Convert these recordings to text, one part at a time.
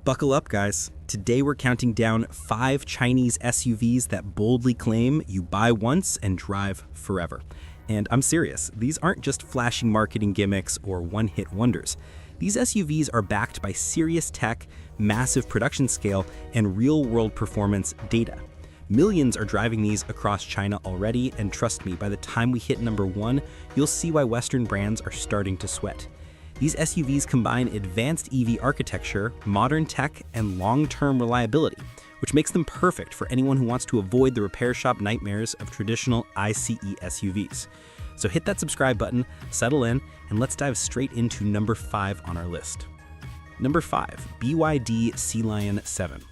Buckle up, guys. Today we're counting down 5 Chinese SUVs that boldly claim you buy once and drive forever. And I'm serious, these aren't just flashy marketing gimmicks or one-hit wonders. These SUVs are backed by serious tech, massive production scale, and real-world performance data. Millions are driving these across China already, and trust me, by the time we hit number 1, you'll see why Western brands are starting to sweat. These SUVs combine advanced EV architecture, modern tech, and long-term reliability, which makes them perfect for anyone who wants to avoid the repair shop nightmares of traditional ICE SUVs. So hit that subscribe button, settle in, and let's dive straight into number 5 on our list. Number 5, BYD Sealion 7.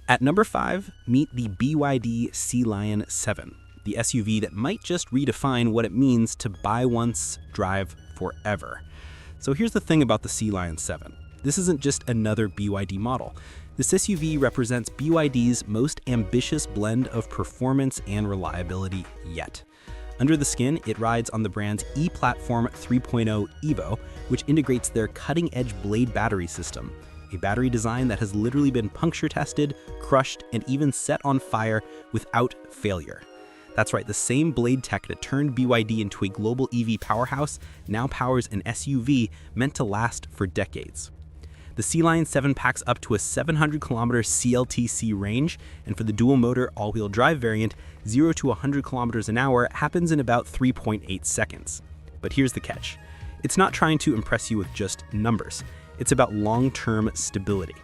At number 5, meet the BYD Sealion 7, the SUV that might just redefine what it means to buy once, drive forever. So here's the thing about the Sealion 7. This isn't just another BYD model. This SUV represents BYD's most ambitious blend of performance and reliability yet. Under the skin, it rides on the brand's E-Platform 3.0 Evo, which integrates their cutting-edge blade battery system, a battery design that has literally been puncture tested, crushed, and even set on fire without failure. That's right, the same blade tech that turned BYD into a global EV powerhouse now powers an SUV meant to last for decades. The Sealion 7 packs up to a 700-kilometer CLTC range, and for the dual-motor all-wheel drive variant, 0 to 100 kilometers an hour happens in about 3.8 seconds. But here's the catch. It's not trying to impress you with just numbers. It's about long-term stability.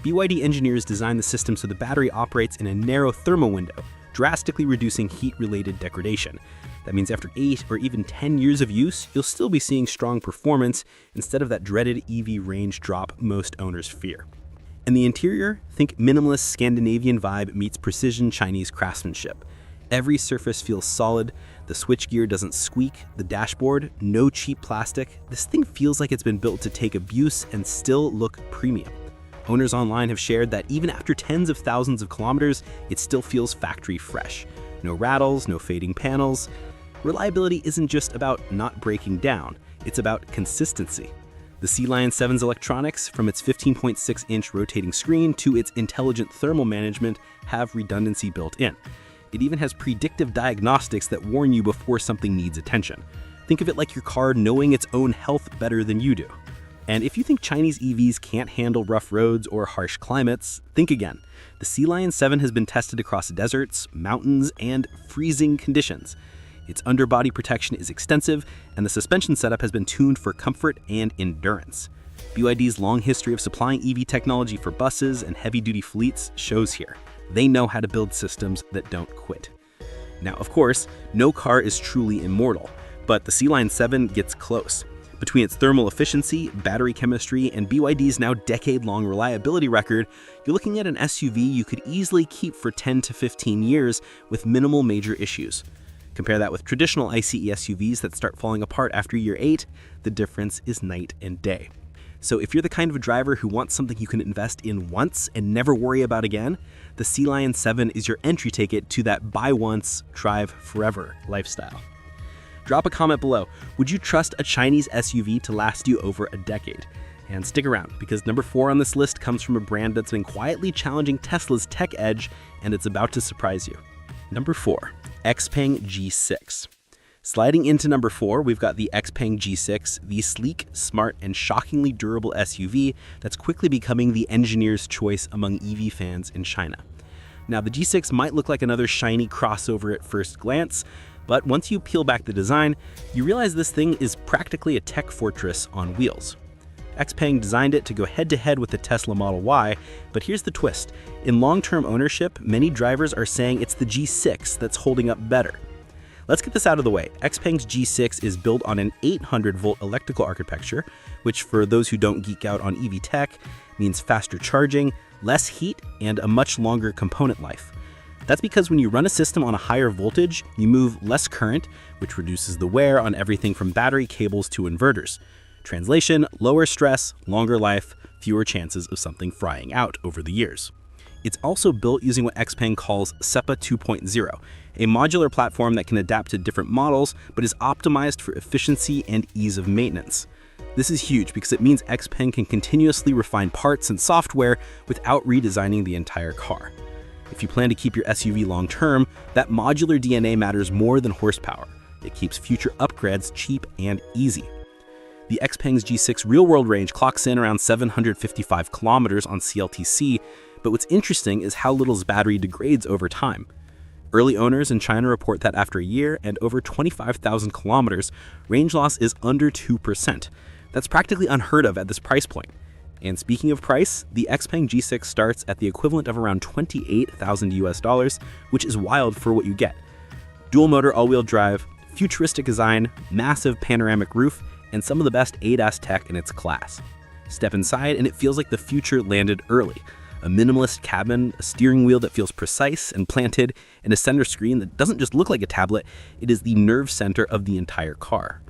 BYD engineers designed the system so the battery operates in a narrow thermal window, drastically reducing heat-related degradation. That means after 8 or even 10 years of use, you'll still be seeing strong performance instead of that dreaded EV range drop most owners fear. In the interior, think minimalist Scandinavian vibe meets precision Chinese craftsmanship. Every surface feels solid, the switchgear doesn't squeak, the dashboard, no cheap plastic. This thing feels like it's been built to take abuse and still look premium. Owners online have shared that even after tens of thousands of kilometers, it still feels factory fresh. No rattles, no fading panels. Reliability isn't just about not breaking down, it's about consistency. The Sealion 7's electronics, from its 15.6-inch rotating screen to its intelligent thermal management, have redundancy built in. It even has predictive diagnostics that warn you before something needs attention. Think of it like your car knowing its own health better than you do. And if you think Chinese EVs can't handle rough roads or harsh climates, think again. The Sealion 7 has been tested across deserts, mountains, and freezing conditions. Its underbody protection is extensive, and the suspension setup has been tuned for comfort and endurance. BYD's long history of supplying EV technology for buses and heavy-duty fleets shows here. They know how to build systems that don't quit. Now, of course, no car is truly immortal, but the Sealion 7 gets close. Between its thermal efficiency, battery chemistry, and BYD's now decade-long reliability record, you're looking at an SUV you could easily keep for 10 to 15 years with minimal major issues. Compare that with traditional ICE SUVs that start falling apart after year 8, the difference is night and day. So if you're the kind of driver who wants something you can invest in once and never worry about again, the Sealion 7 is your entry ticket to that buy once, drive forever lifestyle. Drop a comment below. Would you trust a Chinese SUV to last you over a decade? And stick around, because number 4 on this list comes from a brand that's been quietly challenging Tesla's tech edge, and it's about to surprise you. Number 4, XPeng G6. Sliding into number 4, we've got the XPeng G6, the sleek, smart, and shockingly durable SUV that's quickly becoming the engineer's choice among EV fans in China. Now, the G6 might look like another shiny crossover at first glance, but once you peel back the design, you realize this thing is practically a tech fortress on wheels. XPeng designed it to go head-to-head with the Tesla Model Y, but here's the twist. In long-term ownership, many drivers are saying it's the G6 that's holding up better. Let's get this out of the way. XPeng's G6 is built on an 800-volt electrical architecture, which for those who don't geek out on EV tech, means faster charging, less heat, and a much longer component life. That's because when you run a system on a higher voltage, you move less current, which reduces the wear on everything from battery cables to inverters. Translation, lower stress, longer life, fewer chances of something frying out over the years. It's also built using what XPeng calls SEPA 2.0, a modular platform that can adapt to different models but is optimized for efficiency and ease of maintenance. This is huge because it means XPeng can continuously refine parts and software without redesigning the entire car. If you plan to keep your SUV long-term, that modular DNA matters more than horsepower. It keeps future upgrades cheap and easy. The XPeng's G6 real-world range clocks in around 755 kilometers on CLTC, but what's interesting is how little its battery degrades over time. Early owners in China report that after a year and over 25,000 kilometers, range loss is under 2%. That's practically unheard of at this price point. And speaking of price, the XPeng G6 starts at the equivalent of around $28,000 US, which is wild for what you get. Dual motor all-wheel drive, futuristic design, massive panoramic roof, and some of the best ADAS tech in its class. Step inside and it feels like the future landed early. A minimalist cabin, a steering wheel that feels precise and planted, and a center screen that doesn't just look like a tablet, it is the nerve center of the entire car.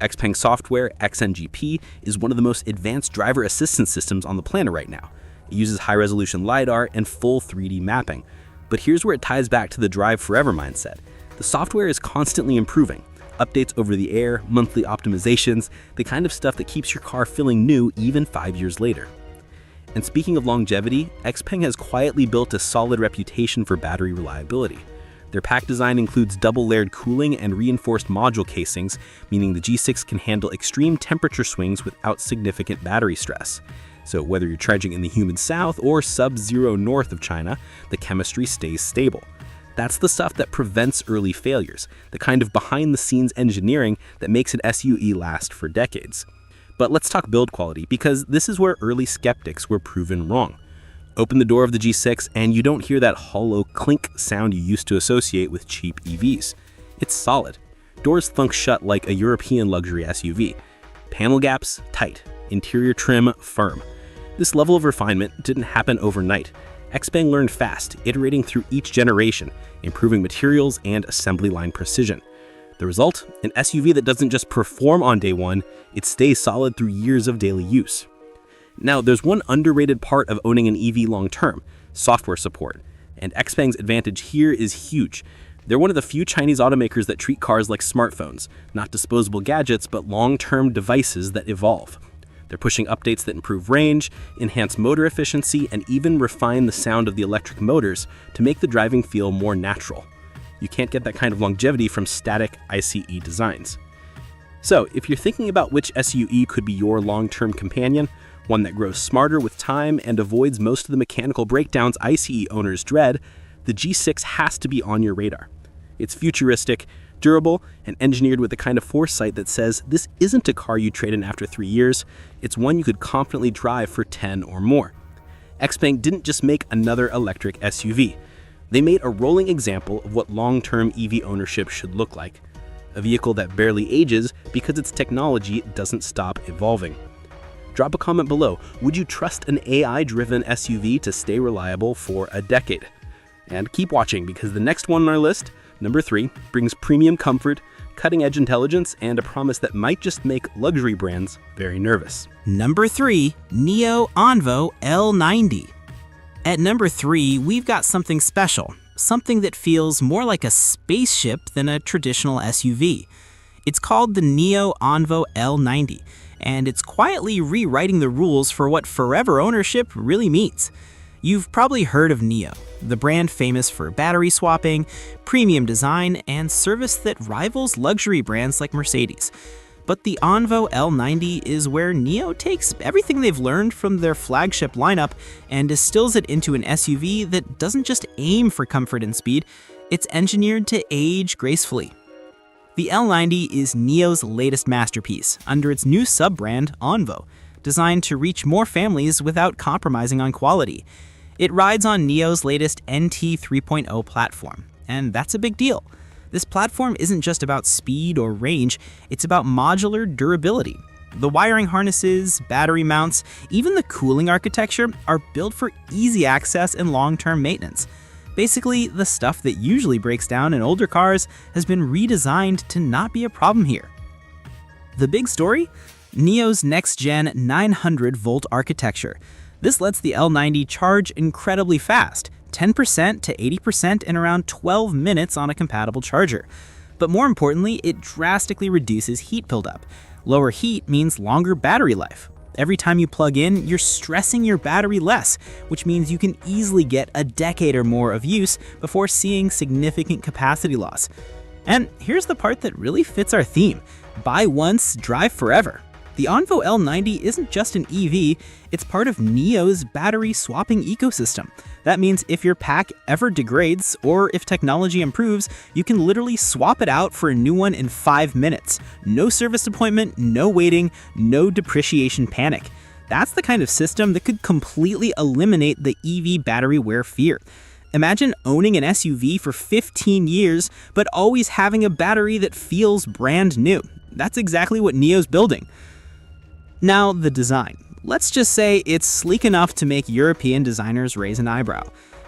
XPeng software, XNGP, is one of the most advanced driver assistance systems on the planet right now. It uses high-resolution LiDAR and full 3D mapping. But here's where it ties back to the drive forever mindset. The software is constantly improving. Updates over the air, monthly optimizations, the kind of stuff that keeps your car feeling new even 5 years later. And speaking of longevity, XPeng has quietly built a solid reputation for battery reliability. Their pack design includes double-layered cooling and reinforced module casings, meaning the G6 can handle extreme temperature swings without significant battery stress. So whether you're trudging in the humid south or sub-zero north of China, the chemistry stays stable. That's the stuff that prevents early failures, the kind of behind-the-scenes engineering that makes an SUV last for decades. But let's talk build quality, because this is where early skeptics were proven wrong. Open the door of the G6 and you don't hear that hollow clink sound you used to associate with cheap EVs. It's solid. Doors thunk shut like a European luxury SUV. Panel gaps, tight. Interior trim, firm. This level of refinement didn't happen overnight. XPeng learned fast, iterating through each generation, improving materials and assembly line precision. The result? An SUV that doesn't just perform on day one, it stays solid through years of daily use. Now, there's one underrated part of owning an EV long-term: software support. And XPeng's advantage here is huge. They're one of the few Chinese automakers that treat cars like smartphones, not disposable gadgets, but long-term devices that evolve. They're pushing updates that improve range, enhance motor efficiency, and even refine the sound of the electric motors to make the driving feel more natural. You can't get that kind of longevity from static ICE designs. So, if you're thinking about which SUV could be your long-term companion, one that grows smarter with time and avoids most of the mechanical breakdowns ICE owners dread, the G6 has to be on your radar. It's futuristic, durable, and engineered with the kind of foresight that says this isn't a car you trade in after 3 years, it's one you could confidently drive for 10 or more. XPeng didn't just make another electric SUV. They made a rolling example of what long-term EV ownership should look like. A vehicle that barely ages because its technology doesn't stop evolving. Drop a comment below. Would you trust an AI-driven SUV to stay reliable for a decade? And keep watching, because the next one on our list, number 3, brings premium comfort, cutting-edge intelligence, and a promise that might just make luxury brands very nervous. Number 3, NIO Onvo L90. At number 3, we've got something special, something that feels more like a spaceship than a traditional SUV. It's called the NIO Onvo L90, and it's quietly rewriting the rules for what forever ownership really means. You've probably heard of NIO, the brand famous for battery swapping, premium design, and service that rivals luxury brands like Mercedes. But the Onvo L90 is where NIO takes everything they've learned from their flagship lineup and distills it into an SUV that doesn't just aim for comfort and speed, it's engineered to age gracefully. The L90 is NIO's latest masterpiece under its new sub-brand, Onvo, designed to reach more families without compromising on quality. It rides on NIO's latest NT 3.0 platform, and that's a big deal. This platform isn't just about speed or range, it's about modular durability. The wiring harnesses, battery mounts, even the cooling architecture are built for easy access and long-term maintenance. Basically, the stuff that usually breaks down in older cars has been redesigned to not be a problem here. The big story? NIO's next-gen 900-volt architecture. This lets the L90 charge incredibly fast, 10% to 80% in around 12 minutes on a compatible charger. But more importantly, it drastically reduces heat buildup. Lower heat means longer battery life. Every time you plug in, you're stressing your battery less, which means you can easily get a decade or more of use before seeing significant capacity loss. And here's the part that really fits our theme: buy once, drive forever. The Onvo L90 isn't just an EV, it's part of NIO's battery swapping ecosystem. That means if your pack ever degrades, or if technology improves, you can literally swap it out for a new one in 5 minutes. No service appointment, no waiting, no depreciation panic. That's the kind of system that could completely eliminate the EV battery wear fear. Imagine owning an SUV for 15 years, but always having a battery that feels brand new. That's exactly what NIO's building. Now, the design. Let's just say it's sleek enough to make European designers raise an eyebrow.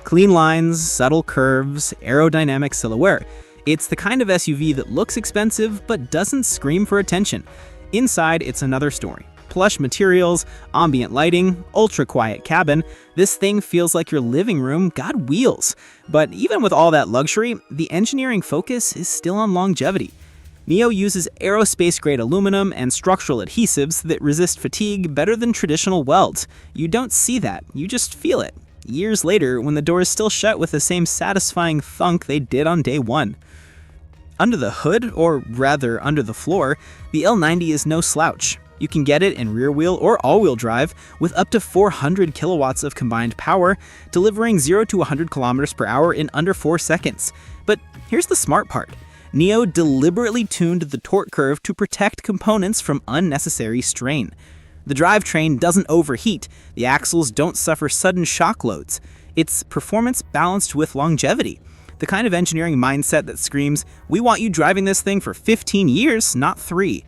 Clean lines, subtle curves, aerodynamic silhouette. It's the kind of SUV that looks expensive but doesn't scream for attention. Inside, it's another story. Plush materials, ambient lighting, ultra-quiet cabin. This thing feels like your living room got wheels. But even with all that luxury, the engineering focus is still on longevity. NIO uses aerospace-grade aluminum and structural adhesives that resist fatigue better than traditional welds. You don't see that, you just feel it. Years later, when the door is still shut with the same satisfying thunk they did on day one. Under the hood, or rather under the floor, the L90 is no slouch. You can get it in rear-wheel or all-wheel drive with up to 400 kilowatts of combined power, delivering 0 to 100 kilometers per hour in under 4 seconds. But here's the smart part. NIO deliberately tuned the torque curve to protect components from unnecessary strain. The drivetrain doesn't overheat, the axles don't suffer sudden shock loads. It's performance balanced with longevity. The kind of engineering mindset that screams, "We want you driving this thing for 15 years, not 3.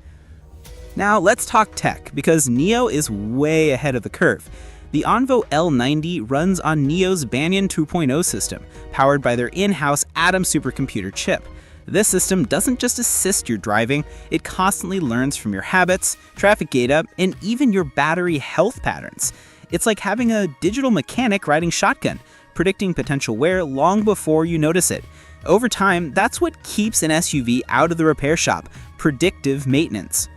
Now let's talk tech, because NIO is way ahead of the curve. The Onvo L90 runs on NIO's Banyan 2.0 system, powered by their in-house Atom supercomputer chip. This system doesn't just assist your driving, it constantly learns from your habits, traffic data, and even your battery health patterns. It's like having a digital mechanic riding shotgun, predicting potential wear long before you notice it. Over time, that's what keeps an SUV out of the repair shop: predictive maintenance.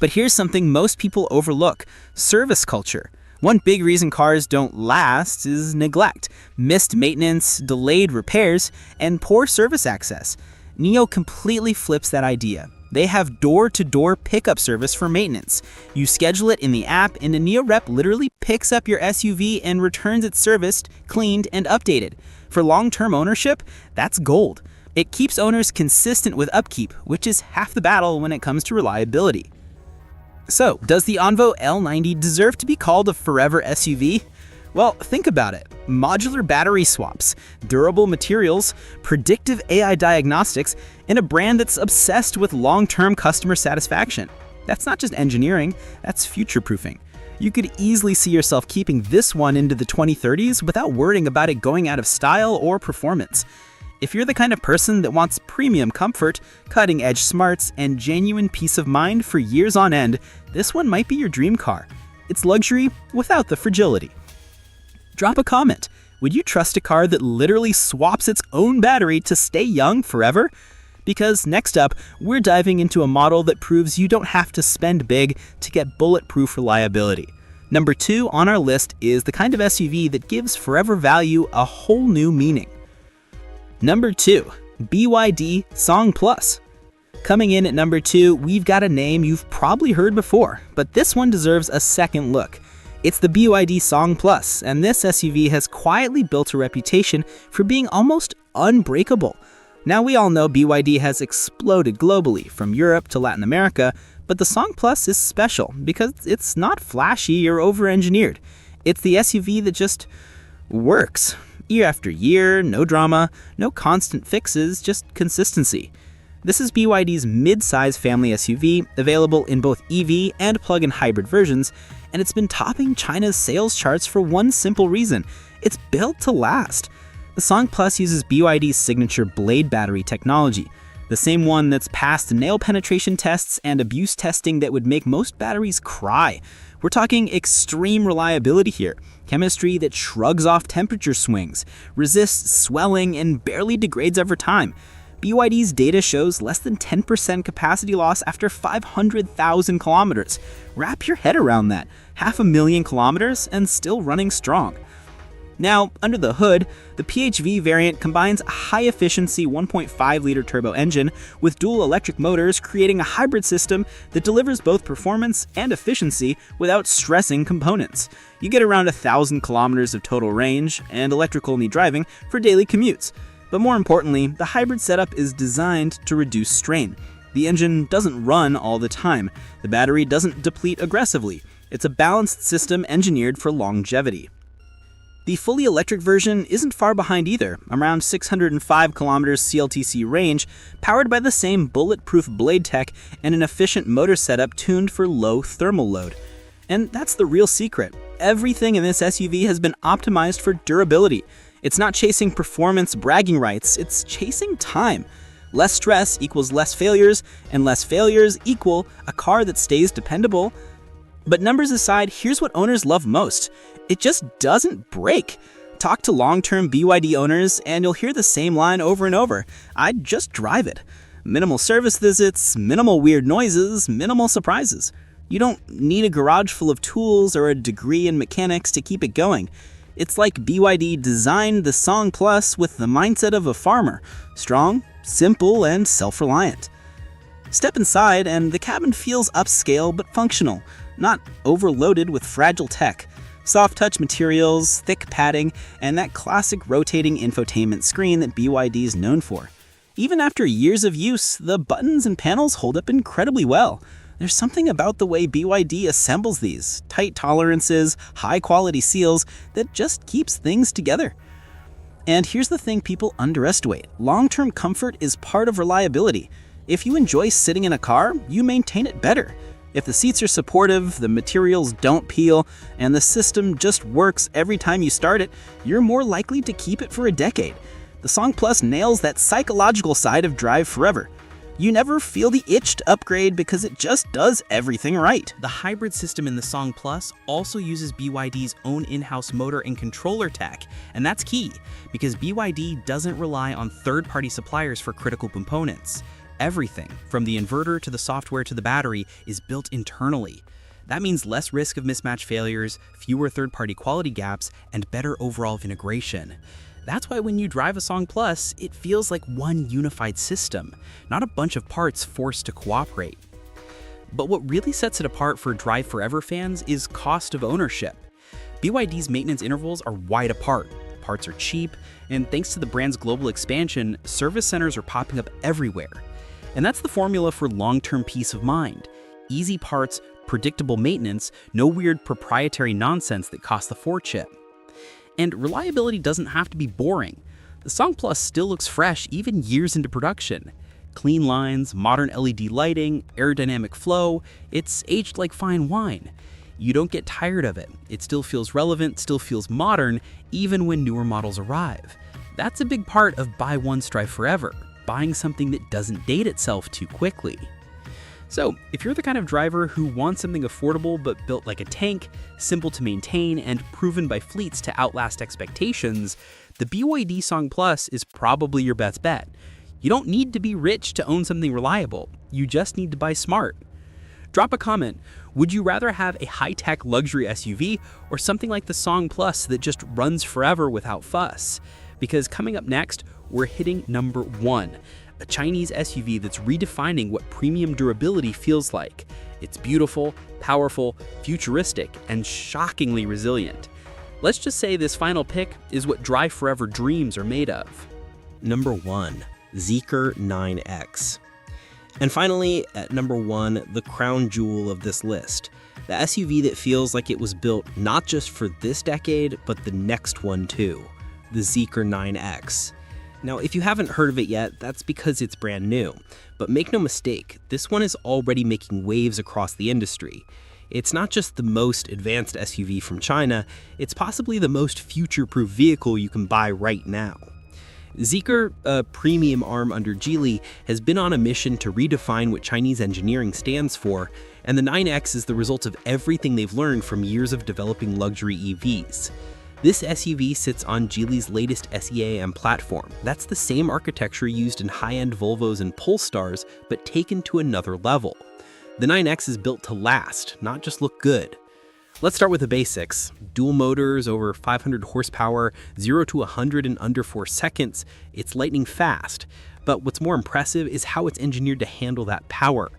But here's something most people overlook: service culture. One big reason cars don't last is neglect, missed maintenance, delayed repairs, and poor service access. NIO completely flips that idea. They have door-to-door pickup service for maintenance. You schedule it in the app, and a NIO rep literally picks up your SUV and returns it serviced, cleaned, and updated. For long-term ownership, that's gold. It keeps owners consistent with upkeep, which is half the battle when it comes to reliability. So, does the Onvo L90 deserve to be called a forever SUV? Well, think about it. Modular battery swaps, durable materials, predictive AI diagnostics, and a brand that's obsessed with long-term customer satisfaction. That's not just engineering, that's future-proofing. You could easily see yourself keeping this one into the 2030s without worrying about it going out of style or performance. If you're the kind of person that wants premium comfort, cutting-edge smarts, and genuine peace of mind for years on end, this one might be your dream car. It's luxury without the fragility. Drop a comment. Would you trust a car that literally swaps its own battery to stay young forever? Because next up, we're diving into a model that proves you don't have to spend big to get bulletproof reliability. Number 2 on our list is the kind of SUV that gives forever value a whole new meaning. Number 2, BYD Song Plus. Coming in at number 2, we've got a name you've probably heard before, but this one deserves a second look. It's the BYD Song Plus, and this SUV has quietly built a reputation for being almost unbreakable. Now, we all know BYD has exploded globally, from Europe to Latin America, but the Song Plus is special because it's not flashy or over-engineered. It's the SUV that just works. Year after year, no drama, no constant fixes, just consistency. This is BYD's mid-size family SUV, available in both EV and plug-in hybrid versions, and it's been topping China's sales charts for one simple reason: it's built to last. The Song Plus uses BYD's signature blade battery technology, the same one that's passed nail penetration tests and abuse testing that would make most batteries cry. We're talking extreme reliability here, chemistry that shrugs off temperature swings, resists swelling, and barely degrades over time. BYD's data shows less than 10% capacity loss after 500,000 kilometers. Wrap your head around that. 500,000 kilometers and still running strong. Now, under the hood, the PHV variant combines a high-efficiency 1.5-liter turbo engine with dual electric motors, creating a hybrid system that delivers both performance and efficiency without stressing components. You get around 1,000 kilometers of total range and electric-only driving for daily commutes. But more importantly, the hybrid setup is designed to reduce strain. The engine doesn't run all the time. The battery doesn't deplete aggressively. It's a balanced system engineered for longevity. The fully electric version isn't far behind either, around 605 kilometers CLTC range, powered by the same bulletproof blade tech and an efficient motor setup tuned for low thermal load. And that's the real secret. Everything in this SUV has been optimized for durability. It's not chasing performance bragging rights, it's chasing time. Less stress equals less failures, and less failures equal a car that stays dependable. But numbers aside, here's what owners love most. It just doesn't break. Talk to long-term BYD owners and you'll hear the same line over and over. I'd just drive it. Minimal service visits, minimal weird noises, minimal surprises. You don't need a garage full of tools or a degree in mechanics to keep it going. It's like BYD designed the Song Plus with the mindset of a farmer. Strong, simple, and self-reliant. Step inside and the cabin feels upscale but functional, not overloaded with fragile tech. Soft touch materials, thick padding, and that classic rotating infotainment screen that BYD is known for. Even after years of use, the buttons and panels hold up incredibly well. There's something about the way BYD assembles these, tight tolerances, high-quality seals, that just keeps things together. And here's the thing people underestimate. Long-term comfort is part of reliability. If you enjoy sitting in a car, you maintain it better. If the seats are supportive, the materials don't peel, and the system just works every time you start it, you're more likely to keep it for a decade. The Song Plus nails that psychological side of Drive Forever. You never feel the itch to upgrade because it just does everything right. The hybrid system in the Song Plus also uses BYD's own in-house motor and controller tech, and that's key, because BYD doesn't rely on third-party suppliers for critical components. Everything, from the inverter to the software to the battery, is built internally. That means less risk of mismatch failures, fewer third-party quality gaps, and better overall integration. That's why when you drive a Song Plus, it feels like one unified system, not a bunch of parts forced to cooperate. But what really sets it apart for Drive Forever fans is cost of ownership. BYD's maintenance intervals are wide apart, parts are cheap, and thanks to the brand's global expansion, service centers are popping up everywhere. And that's the formula for long-term peace of mind. Easy parts, predictable maintenance, no weird proprietary nonsense that costs a fortune. And reliability doesn't have to be boring. The Song Plus still looks fresh even years into production. Clean lines, modern LED lighting, aerodynamic flow, it's aged like fine wine. You don't get tired of it. It still feels relevant, still feels modern, even when newer models arrive. That's a big part of buy once, drive forever. Buying something that doesn't date itself too quickly. So, if you're the kind of driver who wants something affordable but built like a tank, simple to maintain, and proven by fleets to outlast expectations, the BYD Song Plus is probably your best bet. You don't need to be rich to own something reliable, you just need to buy smart. Drop a comment. Would you rather have a high-tech luxury SUV or something like the Song Plus that just runs forever without fuss? Because coming up next, we're hitting number 1, a Chinese SUV that's redefining what premium durability feels like. It's beautiful, powerful, futuristic, and shockingly resilient. Let's just say this final pick is what Drive Forever dreams are made of. Number 1, ZEEKR 9X. And finally, at number 1, the crown jewel of this list, the SUV that feels like it was built not just for this decade, but the next one too, the ZEEKR 9X. Now, if you haven't heard of it yet, that's because it's brand new. But make no mistake, this one is already making waves across the industry. It's not just the most advanced SUV from China, it's possibly the most future-proof vehicle you can buy right now. ZEEKR, a premium arm under Geely, has been on a mission to redefine what Chinese engineering stands for, and the 9X is the result of everything they've learned from years of developing luxury EVs. This SUV sits on Geely's latest SEAM platform. That's the same architecture used in high-end Volvos and Polestars, but taken to another level. The 9X is built to last, not just look good. Let's start with the basics. Dual motors, over 500 horsepower, 0 to 100 in under 4 seconds. It's lightning fast. But what's more impressive is how it's engineered to handle that power.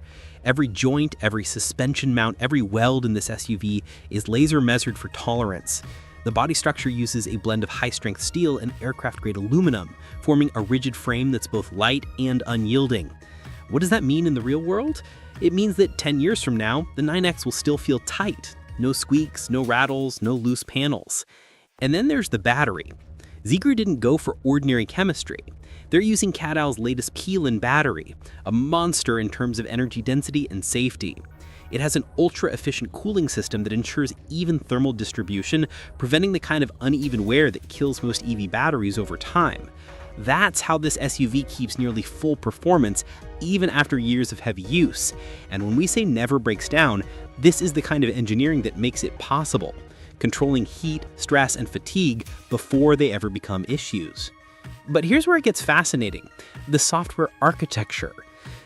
Every joint, every suspension mount, every weld in this SUV is laser measured for tolerance. The body structure uses a blend of high-strength steel and aircraft-grade aluminum, forming a rigid frame that's both light and unyielding. What does that mean in the real world? It means that 10 years from now, the 9X will still feel tight. No squeaks, no rattles, no loose panels. And then there's the battery. ZEEKR didn't go for ordinary chemistry. They're using Cadow's latest Sealion battery, a monster in terms of energy density and safety. It has an ultra-efficient cooling system that ensures even thermal distribution, preventing the kind of uneven wear that kills most EV batteries over time. That's how this SUV keeps nearly full performance even after years of heavy use. And when we say never breaks down, this is the kind of engineering that makes it possible, controlling heat, stress, and fatigue before they ever become issues. But here's where it gets fascinating: the software architecture.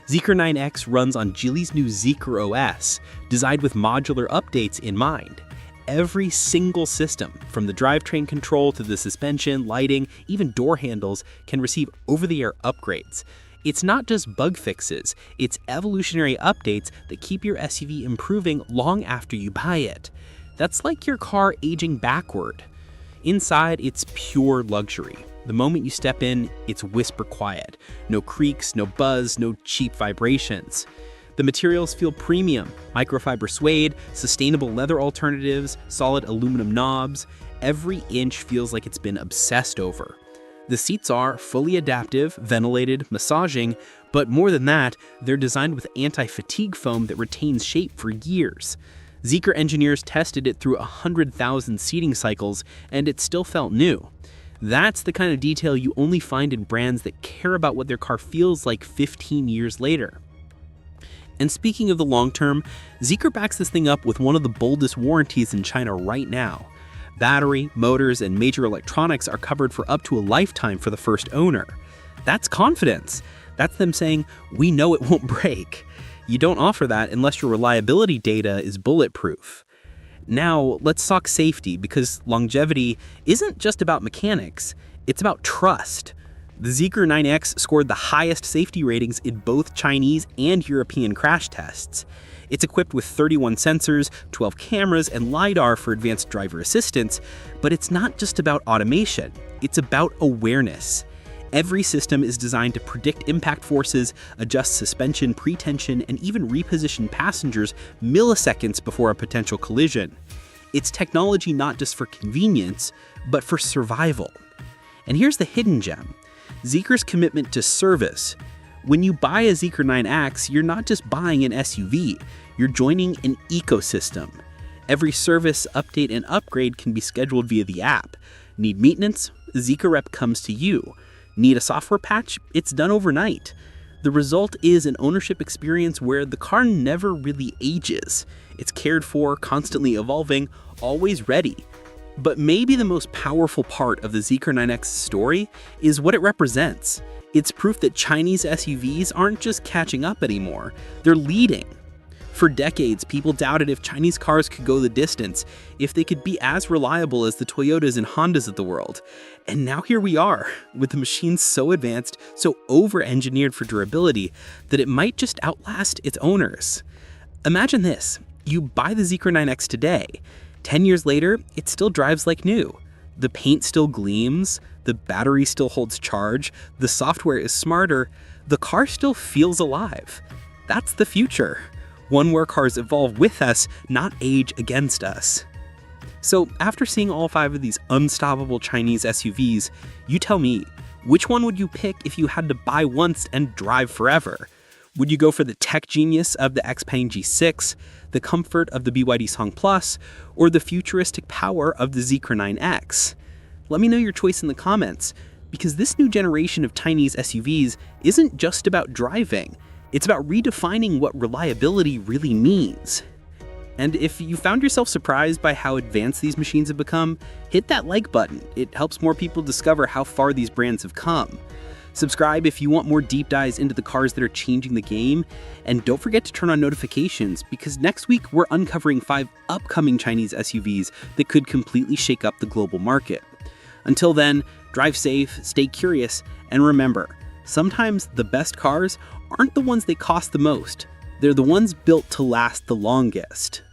ZEEKR 9X runs on Geely's new ZEEKR OS, designed with modular updates in mind. Every single system, from the drivetrain control to the suspension, lighting, even door handles, can receive over-the-air upgrades. It's not just bug fixes, it's evolutionary updates that keep your SUV improving long after you buy it. That's like your car aging backward. Inside, it's pure luxury. The moment you step in, it's whisper quiet. No creaks, no buzz, no cheap vibrations. The materials feel premium: microfiber suede, sustainable leather alternatives, solid aluminum knobs. Every inch feels like it's been obsessed over. The seats are fully adaptive, ventilated, massaging, but more than that, they're designed with anti-fatigue foam that retains shape for years. ZEEKR engineers tested it through 100,000 seating cycles, and it still felt new. That's the kind of detail you only find in brands that care about what their car feels like 15 years later. And speaking of the long term, ZEEKR backs this thing up with one of the boldest warranties in China right now. Battery, motors, and major electronics are covered for up to a lifetime for the first owner. That's confidence. That's them saying, we know it won't break. You don't offer that unless your reliability data is bulletproof. Now, let's talk safety, because longevity isn't just about mechanics, it's about trust. The ZEEKR 9X scored the highest safety ratings in both Chinese and European crash tests. It's equipped with 31 sensors, 12 cameras, and LiDAR for advanced driver assistance, but it's not just about automation, it's about awareness. Every system is designed to predict impact forces, adjust suspension, pre-tension, and even reposition passengers milliseconds before a potential collision. It's technology not just for convenience, but for survival. And here's the hidden gem: ZEEKR's commitment to service. When you buy a ZEEKR 9X, you're not just buying an SUV, you're joining an ecosystem. Every service, update, and upgrade can be scheduled via the app. Need maintenance? A ZEEKR rep comes to you. Need a software patch? It's done overnight. The result is an ownership experience where the car never really ages. It's cared for, constantly evolving, always ready. But maybe the most powerful part of the ZEEKR 9X story is what it represents. It's proof that Chinese SUVs aren't just catching up anymore, they're leading. For decades, people doubted if Chinese cars could go the distance, if they could be as reliable as the Toyotas and Hondas of the world. And now here we are, with the machine so advanced, so over-engineered for durability, that it might just outlast its owners. Imagine this: you buy the ZEEKR 9X today. 10 years later, it still drives like new. The paint still gleams, the battery still holds charge, the software is smarter, the car still feels alive. That's the future. One where cars evolve with us, not age against us. So after seeing all 5 of these unstoppable Chinese SUVs, you tell me, which one would you pick if you had to buy once and drive forever? Would you go for the tech genius of the XPeng G6, the comfort of the BYD Sealion Plus, or the futuristic power of the ZEEKR 9X? Let me know your choice in the comments, because this new generation of Chinese SUVs isn't just about driving. It's about redefining what reliability really means. And if you found yourself surprised by how advanced these machines have become, hit that like button. It helps more people discover how far these brands have come. Subscribe if you want more deep dives into the cars that are changing the game, and don't forget to turn on notifications because next week we're uncovering 5 upcoming Chinese SUVs that could completely shake up the global market. Until then, drive safe, stay curious, and remember, sometimes the best cars aren't the ones that cost the most. They're the ones built to last the longest.